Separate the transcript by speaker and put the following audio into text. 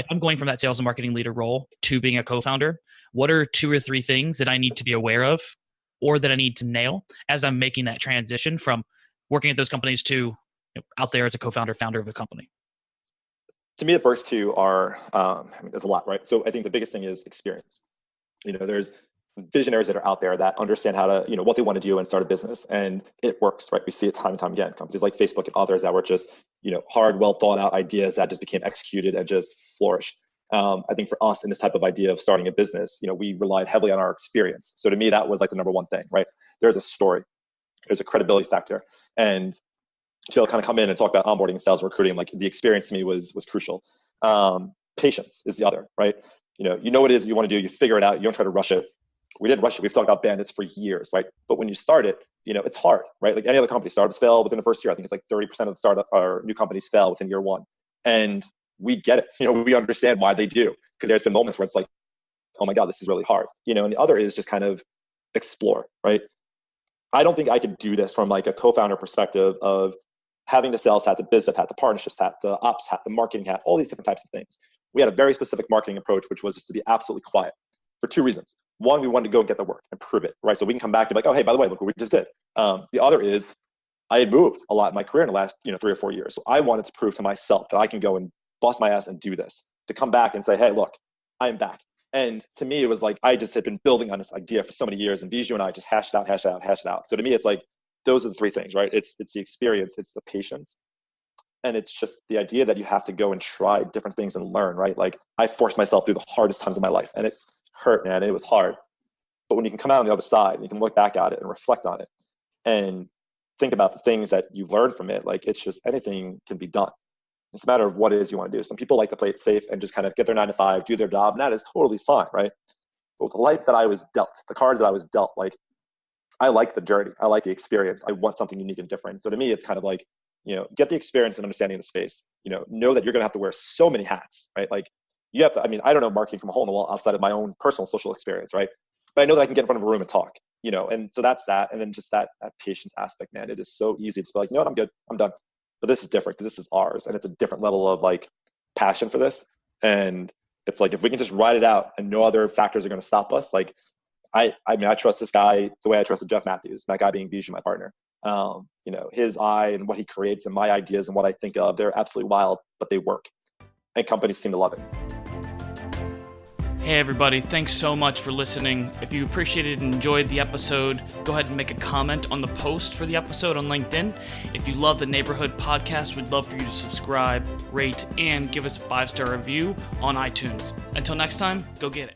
Speaker 1: I'm going from that sales and marketing leader role to being a co-founder, what are 2 or 3 things that I need to be aware of or that I need to nail as I'm making that transition from working at those companies to out there as a co-founder, founder of a company?
Speaker 2: To me, the first two are, there's a lot, right? So I think the biggest thing is experience. There's visionaries that are out there that understand how to, what they want to do and start a business, and it works, right? We see it time and time again. Companies like Facebook and others that were just, hard, well thought out ideas that just became executed and just flourished. I think for us in this type of idea of starting a business, we relied heavily on our experience. So to me, that was like the number one thing, right? There's a story, there's a credibility factor, and to kind of come in and talk about onboarding and sales recruiting, like the experience to me was crucial. Patience is the other, right? You know what it is you want to do, you figure it out, you don't try to rush it. We didn't rush it. We've talked about bandits for years, right? But when you start it, it's hard, right? Like any other company, startups fail within the first year. I think it's like 30% of the startup or new companies fail within year one. And we get it. We understand why they do, because there's been moments where it's like, oh my God, this is really hard. And the other is just kind of explore, right? I don't think I could do this from like a co-founder perspective of having the sales hat, the business hat, the partnerships hat, the ops hat, the marketing hat, all these different types of things. We had a very specific marketing approach, which was just to be absolutely quiet for 2 reasons. One, we wanted to go and get the work and prove it, right? So we can come back and be like, oh, hey, by the way, look what we just did. The other is I had moved a lot in my career in the last 3 or 4 years. So I wanted to prove to myself that I can go and bust my ass and do this, to come back and say, hey, look, I'm back. And to me, it was like, I just had been building on this idea for so many years, and Viju and I just hashed it out. So to me, it's like, those are the 3 things, right? It's the experience, it's the patience, and it's just the idea that you have to go and try different things and learn, right? Like I forced myself through the hardest times of my life, and it hurt, man. It was hard. But when you can come out on the other side, and you can look back at it and reflect on it and think about the things that you've learned from it, like it's just anything can be done. It's a matter of what it is you want to do. Some people like to play it safe and just kind of get their 9 to 5, do their job, and that is totally fine, right? But with the life that I was dealt, the cards that I was dealt, like I like the journey. I like the experience. I want something unique and different. So to me, it's kind of like, get the experience and understanding the space, know that you're going to have to wear so many hats, right? Like you have to, I don't know marketing from a hole in the wall outside of my own personal social experience, right? But I know that I can get in front of a room and talk, and so that's that. And then just that patience aspect, man, it is so easy to be like, I'm good, I'm done. But this is different because this is ours, and it's a different level of like passion for this. And it's like, if we can just ride it out and no other factors are going to stop us, like I trust this guy the way I trusted Jeff Matthews, that guy being Bijou, my partner. His eye and what he creates and my ideas and what I think of, they're absolutely wild, but they work. And companies seem to love it.
Speaker 1: Hey everybody, thanks so much for listening. If you appreciated and enjoyed the episode, go ahead and make a comment on the post for the episode on LinkedIn. If you love the Naberhood podcast, we'd love for you to subscribe, rate, and give us a 5-star review on iTunes. Until next time, go get it.